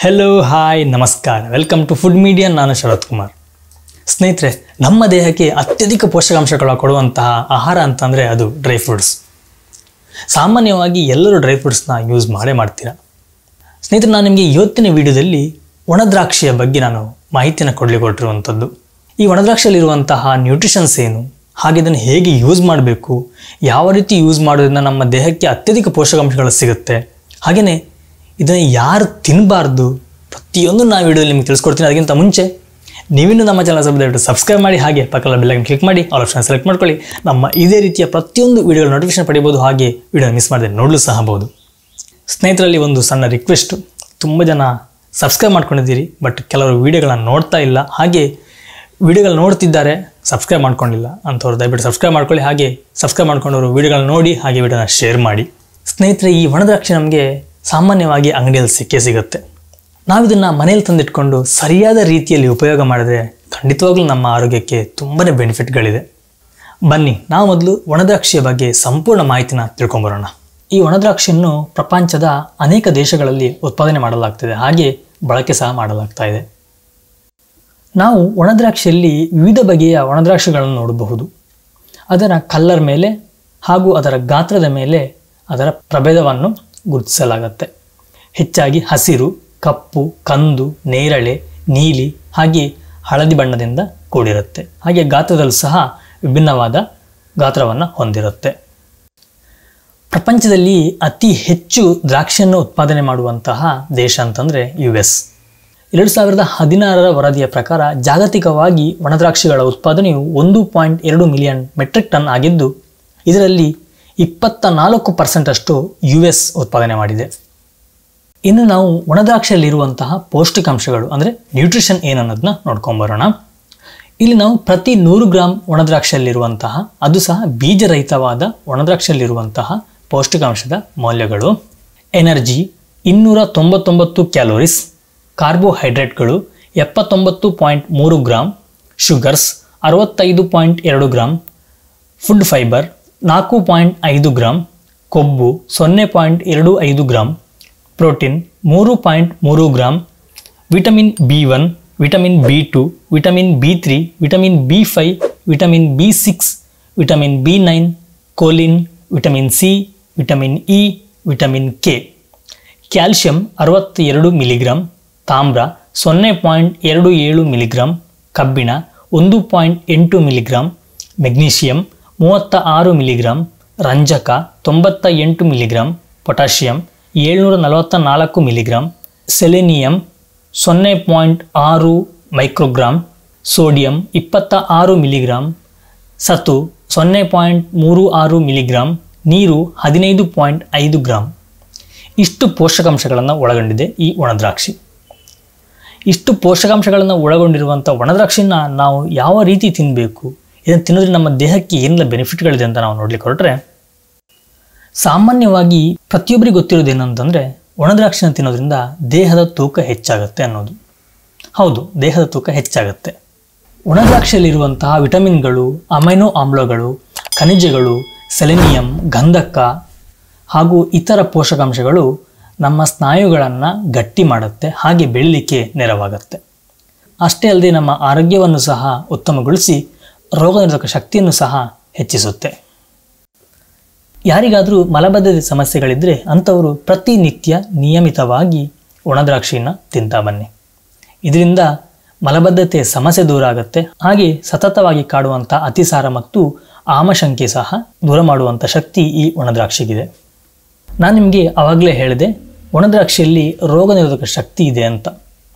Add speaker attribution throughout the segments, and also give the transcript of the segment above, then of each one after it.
Speaker 1: Hello hi ನಮಸ್ಕಾರ welcome to food media. ನಾನು ಶರತ್ ಕುಮಾರ್. ಸ್ನೇಹಿತರೆ, ನಮ್ಮ ದೇಹಕ್ಕೆ ಅತ್ಯಧಿಕ ಪೋಷಕಾಂಶಗಳ ಕೊಡುವಂತಹ ಆಹಾರ ಅಂತಂದರೆ ಅದು ಡ್ರೈ ಫ್ರೂಟ್ಸ್. ಸಾಮಾನ್ಯವಾಗಿ ಎಲ್ಲರೂ ಡ್ರೈ ಫ್ರೂಟ್ಸ್ನ ಯೂಸ್ ಮಾಡ್ತೀರಾ. ಸ್ನೇಹಿತರೆ, ನಾನು ನಿಮಗೆ ಇವತ್ತಿನ ವಿಡಿಯೋದಲ್ಲಿ ಒಣದ್ರಾಕ್ಷಿಯ ಬಗ್ಗೆ ನಾನು ಮಾಹಿತಿಯನ್ನು ಕೊಟ್ಟಿರುವಂಥದ್ದು. ಈ ಒಣದ್ರಾಕ್ಷಿಯಲ್ಲಿರುವಂತಹ ನ್ಯೂಟ್ರಿಷನ್ಸ್ ಏನು, ಹಾಗೆ ಇದನ್ನು ಹೇಗೆ ಯೂಸ್ ಮಾಡಬೇಕು, ಯಾವ ರೀತಿ ಯೂಸ್ ಮಾಡೋದ್ರಿಂದ ನಮ್ಮ ದೇಹಕ್ಕೆ ಅತ್ಯಧಿಕ ಪೋಷಕಾಂಶಗಳು ಸಿಗುತ್ತೆ, ಹಾಗೆಯೇ ಇದನ್ನು ಯಾರು ತಿನ್ನಬಾರ್ದು, ಪ್ರತಿಯೊಂದು ನಾನು ವಿಡಿಯೋದಲ್ಲಿ ನಿಮಗೆ ತಿಳಿಸ್ಕೊಡ್ತೀನಿ. ಅದಕ್ಕಿಂತ ಮುಂಚೆ ನೀವಿನ್ನೂ ನಮ್ಮ ಚಾನಲ್ ದಯವಿಟ್ಟು ಸಬ್ಸ್ಕ್ರೈಬ್ ಮಾಡಿ, ಹಾಗೆ ಪಕ್ಕದ ಬೆಲ್ ಐಕಾನ್ ಕ್ಲಿಕ್ ಮಾಡಿ ಆಲ್ ಆಪ್ಷನ್ ಸೆಲೆಕ್ಟ್ ಮಾಡ್ಕೊಳ್ಳಿ. ನಮ್ಮ ಇದೇ ರೀತಿಯ ಪ್ರತಿಯೊಂದು ವಿಡಿಯೋಗಳ ನೋಟಿಫಿಕೇಶನ್ ಪಡಿಬೋದು, ಹಾಗೆ ವಿಡಿಯೋ ಮಿಸ್ ಮಾಡದೆ ನೋಡಲು ಸಹ ಬಹುದು. ಸ್ನೇಹಿತರಲ್ಲಿ ಒಂದು ಸಣ್ಣ ರಿಕ್ವೆಸ್ಟು, ತುಂಬ ಜನ ಸಬ್ಸ್ಕ್ರೈಬ್ ಮಾಡ್ಕೊಂಡಿದ್ದೀರಿ, ಬಟ್ ಕೆಲವರು ವಿಡಿಯೋಗಳನ್ನ ನೋಡ್ತಾ ಇಲ್ಲ, ಹಾಗೆ ವಿಡಿಯೋಗಳು ನೋಡ್ತಿದ್ದಾರೆ ಸಬ್ಸ್ಕ್ರೈಬ್ ಮಾಡ್ಕೊಂಡಿಲ್ಲ ಅಂಥವ್ರು ದಯವಿಟ್ಟು ಸಬ್ಸ್ಕ್ರೈಬ್ ಮಾಡ್ಕೊಳ್ಳಿ. ಹಾಗೆ ಸಬ್ಸ್ಕ್ರೈಬ್ ಮಾಡ್ಕೊಂಡವರು ವಿಡಿಯೋಗಳನ್ನ ನೋಡಿ, ಹಾಗೆ ವಿಡಿಯೋನ ಶೇರ್ ಮಾಡಿ. ಸ್ನೇಹಿತರೆ, ಈ ಒಣದ್ರಾಕ್ಷಿ ನಮಗೆ ಸಾಮಾನ್ಯವಾಗಿ ಅಂಗಡಿಯಲ್ಲಿ ಸಿಗುತ್ತೆ. ನಾವು ಇದನ್ನು ಮನೇಲಿ ತಂದಿಟ್ಕೊಂಡು ಸರಿಯಾದ ರೀತಿಯಲ್ಲಿ ಉಪಯೋಗ ಮಾಡಿದ್ರೆ ಖಂಡಿತವಾಗ್ಲೂ ನಮ್ಮ ಆರೋಗ್ಯಕ್ಕೆ ತುಂಬಾ ಬೆನಿಫಿಟ್ಗಳಿದೆ. ಬನ್ನಿ ನಾವು ಮೊದಲು ಒಣದ್ರಾಕ್ಷಿಯ ಬಗ್ಗೆ ಸಂಪೂರ್ಣ ಮಾಹಿತಿನ ತಿಳ್ಕೊಂಬರೋಣ. ಈ ಒಣದ್ರಾಕ್ಷಿಯನ್ನು ಪ್ರಪಂಚದ ಅನೇಕ ದೇಶಗಳಲ್ಲಿ ಉತ್ಪಾದನೆ ಮಾಡಲಾಗ್ತಿದೆ, ಹಾಗೆ ಬಳಕೆ ಸಹ ಮಾಡಲಾಗ್ತಾ ಇದೆ. ನಾವು ಒಣದ್ರಾಕ್ಷಿಯಲ್ಲಿ ವಿವಿಧ ಬಗೆಯ ಒಣದ್ರಾಕ್ಷಿಗಳನ್ನು ನೋಡಬಹುದು. ಅದರ ಕಲ್ಲರ್ ಮೇಲೆ ಹಾಗೂ ಅದರ ಗಾತ್ರದ ಮೇಲೆ ಅದರ ಪ್ರಭೇದವನ್ನು ಗುರುತಿಸಲಾಗುತ್ತೆ. ಹೆಚ್ಚಾಗಿ ಹಸಿರು, ಕಪ್ಪು, ಕಂದು, ನೇರಳೆ, ನೀಲಿ ಹಾಗೆ ಹಳದಿ ಬಣ್ಣದಿಂದ ಕೂಡಿರುತ್ತೆ. ಹಾಗೆ ಗಾತ್ರದಲ್ಲೂ ಸಹ ವಿಭಿನ್ನವಾದ ಗಾತ್ರವನ್ನು ಹೊಂದಿರುತ್ತೆ. ಪ್ರಪಂಚದಲ್ಲಿ ಅತಿ ಹೆಚ್ಚು ದ್ರಾಕ್ಷಿಯನ್ನು ಉತ್ಪಾದನೆ ಮಾಡುವಂತಹ ದೇಶ ಅಂತಂದರೆ US. 2016 ವರದಿಯ ಪ್ರಕಾರ ಜಾಗತಿಕವಾಗಿ ಒಣದ್ರಾಕ್ಷಿಗಳ ಉತ್ಪಾದನೆಯು 1.2 ಮಿಲಿಯನ್ ಮೆಟ್ರಿಕ್ ಟನ್ ಆಗಿದ್ದು, ಇದರಲ್ಲಿ 24% ಅಷ್ಟು US ಉತ್ಪಾದನೆ ಮಾಡಿದೆ. ಇನ್ನು ನಾವು ಒಣದ್ರಾಕ್ಷಿಯಲ್ಲಿರುವಂತಹ ಪೌಷ್ಟಿಕಾಂಶಗಳು ಅಂದರೆ ನ್ಯೂಟ್ರಿಷನ್ ಏನನ್ನೋದನ್ನ ನೋಡ್ಕೊಂಬರೋಣ. ಇಲ್ಲಿ ನಾವು ಪ್ರತಿ 100 ಗ್ರಾಂ ಒಣದ್ರಾಕ್ಷಿಯಲ್ಲಿರುವಂತಹ, ಅದು ಸಹ ಬೀಜರಹಿತವಾದ ಒಣದ್ರಾಕ್ಷಿಯಲ್ಲಿರುವಂತಹ ಪೌಷ್ಟಿಕಾಂಶದ ಮೌಲ್ಯಗಳು: ಎನರ್ಜಿ 299 ಕ್ಯಾಲೋರೀಸ್, ಕಾರ್ಬೋಹೈಡ್ರೇಟ್ಗಳು 79.3 gram, sugars 65.2 gram, food fibre 4.5 gram, ಕೊಬ್ಬು 0.25 gram, protein 3.3 gram, vitamin B1, vitamin B2, vitamin B3, vitamin B5, vitamin B6, vitamin B9, choline, vitamin C, vitamin E, vitamin K, calcium 62 milligram, ತಾಮ್ರ 0.27 milligram, ಕಬ್ಬಿಣ 1.8 milligram, magnesium 36 milligram, ರಂಜಕ 98 milligram, potassium 744 milligram, selenium 0.6 microgram, sodium 26 milligram, ಸತು 0.36 milligram, ನೀರು 15.5 gram. ಇಷ್ಟು ಪೋಷಕಾಂಶಗಳನ್ನು ಒಳಗೊಂಡಿದೆ ಈ ಒಣದ್ರಾಕ್ಷಿ. ಇಷ್ಟು ಪೋಷಕಾಂಶಗಳನ್ನು ಒಳಗೊಂಡಿರುವಂಥ ಒಣದ್ರಾಕ್ಷಿನ ನಾವು ಯಾವ ರೀತಿ ತಿನ್ನಬೇಕು, ಇದನ್ನು ತಿನ್ನೋದ್ರಿಂದ ನಮ್ಮ ದೇಹಕ್ಕೆ ಏನೆಲ್ಲ ಬೆನಿಫಿಟ್ಗಳಿದೆ ಅಂತ ನಾವು ನೋಡ್ಲಿಕ್ಕೆ ಹೊರಟ್ರೆ, ಸಾಮಾನ್ಯವಾಗಿ ಪ್ರತಿಯೊಬ್ಬರಿಗೆ ಗೊತ್ತಿರೋದೇನಂತಂದರೆ ಒಣದ್ರಾಕ್ಷಿನ ತಿನ್ನೋದ್ರಿಂದ ದೇಹದ ತೂಕ ಹೆಚ್ಚಾಗುತ್ತೆ ಅನ್ನೋದು. ಹೌದು, ದೇಹದ ತೂಕ ಹೆಚ್ಚಾಗುತ್ತೆ. ಒಣದ್ರಾಕ್ಷಿಯಲ್ಲಿರುವಂತಹ ವಿಟಮಿನ್ಗಳು, ಅಮೈನೋ ಆಮ್ಲಗಳು, ಖನಿಜಗಳು, ಸೆಲೆನಿಯಂ, ಗಂಧಕ ಹಾಗೂ ಇತರ ಪೋಷಕಾಂಶಗಳು ನಮ್ಮ ಸ್ನಾಯುಗಳನ್ನು ಗಟ್ಟಿ ಮಾಡುತ್ತೆ, ಹಾಗೆ ಬೆಳೀಲಿಕ್ಕೆ ನೆರವಾಗುತ್ತೆ. ಅಷ್ಟೇ ಅಲ್ಲದೆ ನಮ್ಮ ಆರೋಗ್ಯವನ್ನು ಸಹ ಉತ್ತಮಗೊಳಿಸಿ ರೋಗನಿರೋಧಕ ಶಕ್ತಿಯನ್ನು ಸಹ ಹೆಚ್ಚಿಸುತ್ತೆ. ಯಾರಿಗಾದರೂ ಮಲಬದ್ಧತೆ ಸಮಸ್ಯೆಗಳಿದ್ದರೆ ಅಂಥವರು ಪ್ರತಿನಿತ್ಯ ನಿಯಮಿತವಾಗಿ ಒಣದ್ರಾಕ್ಷಿಯನ್ನು ತಿಂತಾ ಬನ್ನಿ. ಇದರಿಂದ ಮಲಬದ್ಧತೆ ಸಮಸ್ಯೆ ದೂರ ಆಗುತ್ತೆ, ಹಾಗೆ ಸತತವಾಗಿ ಕಾಡುವಂಥ ಅತಿಸಾರ ಮತ್ತು ಆಮಶಂಕೆ ಸಹ ದೂರ ಮಾಡುವಂಥ ಶಕ್ತಿ ಈ ಒಣದ್ರಾಕ್ಷಿಗಿದೆ. ನಾನು ನಿಮಗೆ ಆವಾಗಲೇ ಹೇಳಿದೆ, ಒಣದ್ರಾಕ್ಷಿಯಲ್ಲಿ ರೋಗ ನಿರೋಧಕ ಶಕ್ತಿ ಇದೆ ಅಂತ.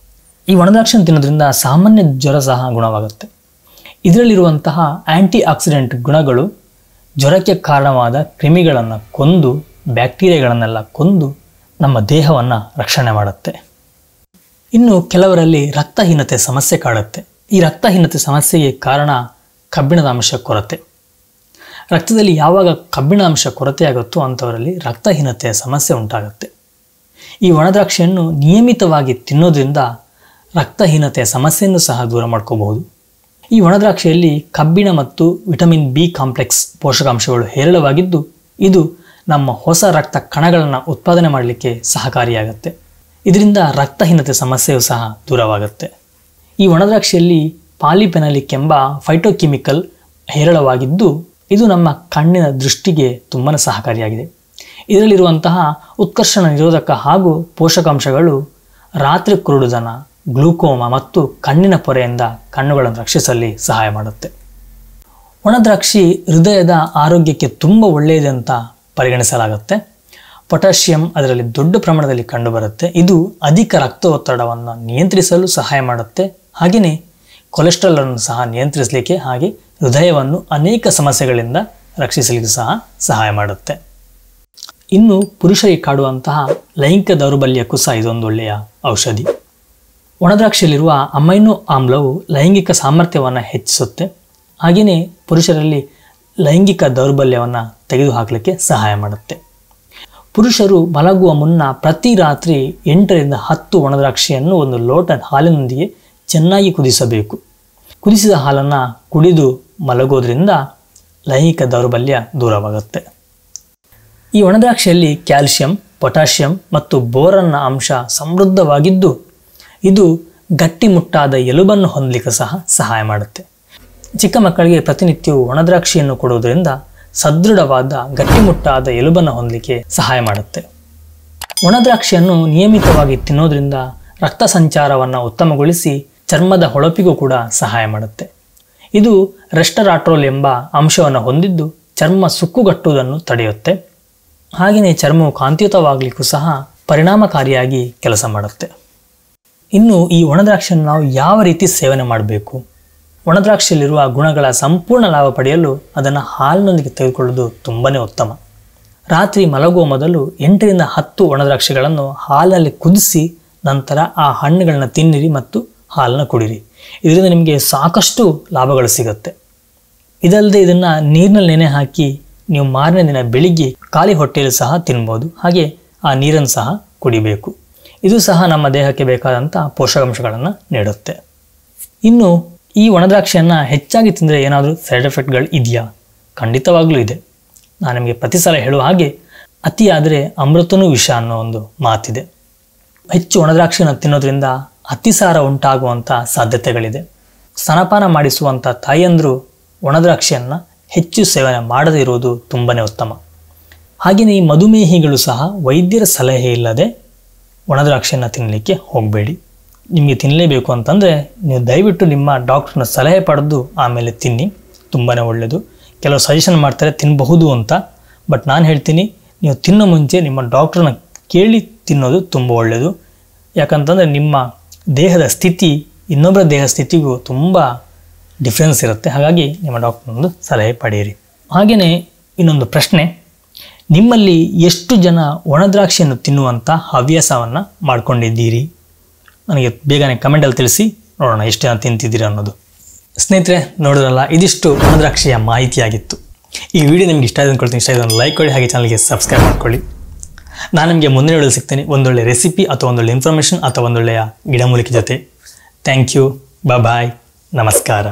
Speaker 1: ಈ ಒಣದ್ರಾಕ್ಷಿಯನ್ನು ತಿನ್ನೋದ್ರಿಂದ ಸಾಮಾನ್ಯ ಜ್ವರ ಸಹ ಗುಣವಾಗುತ್ತೆ. ಇದರಲ್ಲಿರುವಂತಹ ಆ್ಯಂಟಿ ಆಕ್ಸಿಡೆಂಟ್ ಗುಣಗಳು ಜ್ವರಕ್ಕೆ ಕಾರಣವಾದ ಕ್ರಿಮಿಗಳನ್ನು ಕೊಂದು, ಬ್ಯಾಕ್ಟೀರಿಯಾಗಳನ್ನೆಲ್ಲ ಕೊಂದು ನಮ್ಮ ದೇಹವನ್ನು ರಕ್ಷಣೆ ಮಾಡುತ್ತೆ. ಇನ್ನು ಕೆಲವರಲ್ಲಿ ರಕ್ತಹೀನತೆ ಸಮಸ್ಯೆ ಕಾಡುತ್ತೆ. ಈ ರಕ್ತಹೀನತೆ ಸಮಸ್ಯೆಗೆ ಕಾರಣ ಕಬ್ಬಿಣದ ಅಂಶ ಕೊರತೆ. ರಕ್ತದಲ್ಲಿ ಯಾವಾಗ ಕಬ್ಬಿಣದ ಅಂಶ ಕೊರತೆಯಾಗುತ್ತೋ ಅಂಥವರಲ್ಲಿ ರಕ್ತಹೀನತೆಯ ಸಮಸ್ಯೆ ಉಂಟಾಗುತ್ತೆ. ಈ ಒಣದ್ರಾಕ್ಷಿಯನ್ನು ನಿಯಮಿತವಾಗಿ ತಿನ್ನೋದ್ರಿಂದ ರಕ್ತಹೀನತೆಯ ಸಮಸ್ಯೆಯನ್ನು ಸಹ ದೂರ ಮಾಡ್ಕೋಬಹುದು. ಈ ಒಣದ್ರಾಕ್ಷಿಯಲ್ಲಿ ಕಬ್ಬಿಣ ಮತ್ತು ವಿಟಮಿನ್ B ಕಾಂಪ್ಲೆಕ್ಸ್ ಪೋಷಕಾಂಶಗಳು ಹೇರಳವಾಗಿದ್ದು, ಇದು ನಮ್ಮ ಹೊಸ ರಕ್ತ ಕಣಗಳನ್ನು ಉತ್ಪಾದನೆ ಮಾಡಲಿಕ್ಕೆ ಸಹಕಾರಿಯಾಗುತ್ತೆ. ಇದರಿಂದ ರಕ್ತಹೀನತೆ ಸಮಸ್ಯೆಯೂ ಸಹ ದೂರವಾಗುತ್ತೆ. ಈ ಒಣದ್ರಾಕ್ಷಿಯಲ್ಲಿ ಪಾಲಿಫೆನಾಲಿಕ್ ಎಂಬ ಫೈಟೋಕೆಮಿಕಲ್ ಹೇರಳವಾಗಿದ್ದು ಇದು ನಮ್ಮ ಕಣ್ಣಿನ ದೃಷ್ಟಿಗೆ ತುಂಬಾ ಸಹಕಾರಿಯಾಗಿದೆ. ಇದರಲ್ಲಿರುವಂತಹ ಉತ್ಕರ್ಷಣ ನಿರೋಧಕ ಹಾಗೂ ಪೋಷಕಾಂಶಗಳು ರಾತ್ರಿ ಕುರುಡುದನ, ಗ್ಲೂಕೋಮಾ ಮತ್ತು ಕಣ್ಣಿನ ಪೊರೆಯಿಂದ ಕಣ್ಣುಗಳನ್ನು ರಕ್ಷಿಸಲು ಸಹಾಯ ಮಾಡುತ್ತೆ. ಒಣದ್ರಾಕ್ಷಿ ಹೃದಯದ ಆರೋಗ್ಯಕ್ಕೆ ತುಂಬ ಒಳ್ಳೆಯದು ಅಂತ ಪರಿಗಣಿಸಲಾಗುತ್ತೆ. ಪೊಟ್ಯಾಷಿಯಂ ಅದರಲ್ಲಿ ದೊಡ್ಡ ಪ್ರಮಾಣದಲ್ಲಿ ಕಂಡುಬರುತ್ತೆ. ಇದು ಅಧಿಕ ರಕ್ತದೊತ್ತಡವನ್ನು ನಿಯಂತ್ರಿಸಲು ಸಹಾಯ ಮಾಡುತ್ತೆ. ಹಾಗೆಯೇ ಕೊಲೆಸ್ಟ್ರಾಲ್ ಅನ್ನು ಸಹ ನಿಯಂತ್ರಿಸಲಿಕ್ಕೆ ಹಾಗೆ ಹೃದಯವನ್ನು ಅನೇಕ ಸಮಸ್ಯೆಗಳಿಂದ ರಕ್ಷಿಸಲಿಕ್ಕೆ ಸಹ ಸಹಾಯ ಮಾಡುತ್ತೆ. ಇನ್ನು ಪುರುಷರಿಗೆ ಕಾಡುವಂತಹ ಲೈಂಗಿಕ ದೌರ್ಬಲ್ಯಕ್ಕೂ ಸಹ ಇದೊಂದು ಒಳ್ಳೆಯ ಔಷಧಿ. ಒಣದ್ರಾಕ್ಷಿಯಲ್ಲಿರುವ ಅಮೈನೋ ಆಮ್ಲವು ಲೈಂಗಿಕ ಸಾಮರ್ಥ್ಯವನ್ನು ಹೆಚ್ಚಿಸುತ್ತೆ. ಹಾಗೆಯೇ ಪುರುಷರಲ್ಲಿ ಲೈಂಗಿಕ ದೌರ್ಬಲ್ಯವನ್ನು ತೆಗೆದುಹಾಕಲಿಕ್ಕೆ ಸಹಾಯ ಮಾಡುತ್ತೆ. ಪುರುಷರು ಮಲಗುವ ಮುನ್ನ ಪ್ರತಿ ರಾತ್ರಿ 8 ರಿಂದ 10 ಒಣದ್ರಾಕ್ಷಿಯನ್ನು ಒಂದು ಲೋಟ ಹಾಲಿನೊಂದಿಗೆ ಚೆನ್ನಾಗಿ ಕುದಿಸಬೇಕು. ಕುದಿಸಿದ ಹಾಲನ್ನು ಕುಡಿದು ಮಲಗೋದ್ರಿಂದ ಲೈಂಗಿಕ ದೌರ್ಬಲ್ಯ ದೂರವಾಗುತ್ತೆ. ಈ ಒಣದ್ರಾಕ್ಷಿಯಲ್ಲಿ ಕ್ಯಾಲ್ಸಿಯಂ, ಪೊಟ್ಯಾಷಿಯಂ ಮತ್ತು ಬೋರನ್ನ ಅಂಶ ಸಮೃದ್ಧವಾಗಿದ್ದು ಇದು ಗಟ್ಟಿಮುಟ್ಟಾದ ಎಲುಬನ್ನು ಹೊಂದಲಿಕ್ಕೆ ಸಹ ಸಹಾಯ ಮಾಡುತ್ತೆ. ಚಿಕ್ಕ ಮಕ್ಕಳಿಗೆ ಪ್ರತಿನಿತ್ಯವೂ ಒಣದ್ರಾಕ್ಷಿಯನ್ನು ಕೊಡುವುದರಿಂದ ಸದೃಢವಾದ ಗಟ್ಟಿಮುಟ್ಟಾದ ಎಲುಬನ್ನು ಹೊಂದಲಿಕ್ಕೆ ಸಹಾಯ ಮಾಡುತ್ತೆ. ಒಣದ್ರಾಕ್ಷಿಯನ್ನು ನಿಯಮಿತವಾಗಿ ತಿನ್ನೋದ್ರಿಂದ ರಕ್ತ ಸಂಚಾರವನ್ನು ಉತ್ತಮಗೊಳಿಸಿ ಚರ್ಮದ ಹೊಳಪಿಗೂ ಕೂಡ ಸಹಾಯ ಮಾಡುತ್ತೆ. ಇದು ರೆಸ್ಟರಾಟ್ರೋಲ್ ಎಂಬ ಅಂಶವನ್ನು ಹೊಂದಿದ್ದು ಚರ್ಮ ಸುಕ್ಕುಗಟ್ಟುವುದನ್ನು ತಡೆಯುತ್ತೆ. ಹಾಗೆಯೇ ಚರ್ಮವು ಕಾಂತಿಯುತವಾಗಲಿಕ್ಕೂ ಸಹ ಪರಿಣಾಮಕಾರಿಯಾಗಿ ಕೆಲಸ ಮಾಡುತ್ತೆ. ಇನ್ನು ಈ ಒಣದ್ರಾಕ್ಷಿಯನ್ನು ನಾವು ಯಾವ ರೀತಿ ಸೇವನೆ ಮಾಡಬೇಕು? ಒಣದ್ರಾಕ್ಷಿಯಲ್ಲಿರುವ ಗುಣಗಳ ಸಂಪೂರ್ಣ ಲಾಭ ಪಡೆಯಲು ಅದನ್ನು ಹಾಲಿನೊಂದಿಗೆ ತೆಗೆದುಕೊಳ್ಳುವುದು ತುಂಬಾ ಉತ್ತಮ. ರಾತ್ರಿ ಮಲಗುವ ಮೊದಲು 8 ರಿಂದ 10 ಒಣದ್ರಾಕ್ಷಿಗಳನ್ನು ಹಾಲಿನಲ್ಲಿ ಕುದಿಸಿ ನಂತರ ಆ ಹಣ್ಣುಗಳನ್ನ ತಿನ್ನಿರಿ ಮತ್ತು ಹಾಲನ್ನು ಕುಡಿರಿ. ಇದರಿಂದ ನಿಮಗೆ ಸಾಕಷ್ಟು ಲಾಭಗಳು ಸಿಗುತ್ತೆ. ಇದಲ್ಲದೆ ಇದನ್ನು ನೀರಿನಲ್ಲಿ ನೆನೆ ಹಾಕಿ ನೀವು ಮಾರನೇ ದಿನ ಬೆಳಿಗ್ಗೆ ಖಾಲಿ ಹೊಟ್ಟೆಯಲ್ಲಿ ಸಹ ತಿನ್ಬೋದು. ಹಾಗೆ ಆ ನೀರನ್ನು ಸಹ ಕುಡಿಬೇಕು. ಇದು ಸಹ ನಮ್ಮ ದೇಹಕ್ಕೆ ಬೇಕಾದಂಥ ಪೋಷಕಾಂಶಗಳನ್ನು ನೀಡುತ್ತೆ. ಇನ್ನು ಈ ಒಣದ್ರಾಕ್ಷಿಯನ್ನು ಹೆಚ್ಚಾಗಿ ತಿಂದರೆ ಏನಾದರೂ ಸೈಡ್ ಎಫೆಕ್ಟ್ಗಳು ಇದೆಯಾ? ಖಂಡಿತವಾಗ್ಲೂ ಇದೆ. ನಾನು ನಿಮಗೆ ಪ್ರತಿ ಸಲ ಹೇಳುವ ಹಾಗೆ ಅತಿಯಾದರೆ ಅಮೃತನೂ ವಿಷ ಅನ್ನೋ ಒಂದು ಮಾತಿದೆ. ಹೆಚ್ಚು ಒಣದ್ರಾಕ್ಷಿಯನ್ನು ತಿನ್ನೋದ್ರಿಂದ ಅತಿಸಾರ ಉಂಟಾಗುವಂಥ ಸಾಧ್ಯತೆಗಳಿದೆ. ಸ್ತನಪಾನ ಮಾಡಿಸುವಂಥ ತಾಯಿಯಂದರು ಒಣದ್ರಾಕ್ಷಿಯನ್ನು ಹೆಚ್ಚು ಸೇವನೆ ಮಾಡದೇ ಇರುವುದು ತುಂಬಾ ಉತ್ತಮ. ಹಾಗೆಯೇ ಈ ಮಧುಮೇಹಿಗಳು ಸಹ ವೈದ್ಯರ ಸಲಹೆ ಇಲ್ಲದೆ ಒಣದ್ರಾಕ್ಷಿಯನ್ನು ತಿನ್ನಲಿಕ್ಕೆ ಹೋಗಬೇಡಿ. ನಿಮಗೆ ತಿನ್ನಲೇಬೇಕು ಅಂತಂದರೆ ನೀವು ದಯವಿಟ್ಟು ನಿಮ್ಮ ಡಾಕ್ಟ್ರನ್ನ ಸಲಹೆ ಪಡೆದು ಆಮೇಲೆ ತಿನ್ನಿ. ತುಂಬಾ ಒಳ್ಳೆಯದು. ಕೆಲವು ಸಜೆಷನ್ ಮಾಡ್ತಾರೆ ತಿನ್ನಬಹುದು ಅಂತ, ಬಟ್ ನಾನು ಹೇಳ್ತೀನಿ ನೀವು ತಿನ್ನೋ ಮುಂಚೆ ನಿಮ್ಮ ಡಾಕ್ಟ್ರನ್ನ ಕೇಳಿ ತಿನ್ನೋದು ತುಂಬ ಒಳ್ಳೆಯದು. ಯಾಕಂತಂದರೆ ನಿಮ್ಮ ದೇಹದ ಸ್ಥಿತಿ ಇನ್ನೊಬ್ಬರ ದೇಹದ ಸ್ಥಿತಿಗೂ ತುಂಬ ಡಿಫ್ರೆನ್ಸ್ ಇರುತ್ತೆ. ಹಾಗಾಗಿ ನಿಮ್ಮ ಡಾಕ್ಟ್ರನ್ನೊಂದು ಸಲಹೆ ಪಡೆಯಿರಿ. ಹಾಗೆಯೇ ಇನ್ನೊಂದು ಪ್ರಶ್ನೆ, ನಿಮ್ಮಲ್ಲಿ ಎಷ್ಟು ಜನ ಒಣದ್ರಾಕ್ಷಿಯನ್ನು ತಿನ್ನುವಂಥ ಹವ್ಯಾಸವನ್ನು ಮಾಡ್ಕೊಂಡಿದ್ದೀರಿ? ನನಗೆ ಬೇಗನೆ ಕಮೆಂಟಲ್ಲಿ ತಿಳಿಸಿ, ನೋಡೋಣ ಎಷ್ಟು ಜನ ತಿಂತಿದ್ದೀರಾ ಅನ್ನೋದು. ಸ್ನೇಹಿತರೆ, ನೋಡಿದ್ರಲ್ಲ, ಇದಿಷ್ಟು ಒಣದ್ರಾಕ್ಷಿಯ ಮಾಹಿತಿಯಾಗಿತ್ತು. ಈ ವಿಡಿಯೋ ನಿಮ್ಗೆ ಇಷ್ಟ ಆಗಿದೆ ಅಂದ್ಕೊಳ್ತೀನಿ. ಇಷ್ಟ ಆಗಿದೆ ಲೈಕ್ ಕೊಡಿ, ಹಾಗೆ ಚಾನಲ್ಗೆ ಸಬ್ಸ್ಕ್ರೈಬ್ ಮಾಡ್ಕೊಳ್ಳಿ. ನಾನು ನಿಮಗೆ ಮುಂದಿನ ವಿಡಿಯೋದಲ್ಲಿ ಸಿಗ್ತೀನಿ ಒಂದೊಳ್ಳೆ ರೆಸಿಪಿ ಅಥವಾ ಒಂದೊಳ್ಳೆ ಇನ್ಫಾರ್ಮೇಷನ್ ಅಥವಾ ಒಂದೊಳ್ಳೆಯ ಗಿಡಮೂಲಿಕೆ ಜೊತೆ. Thank you. ಬಾಯ್. ನಮಸ್ಕಾರ.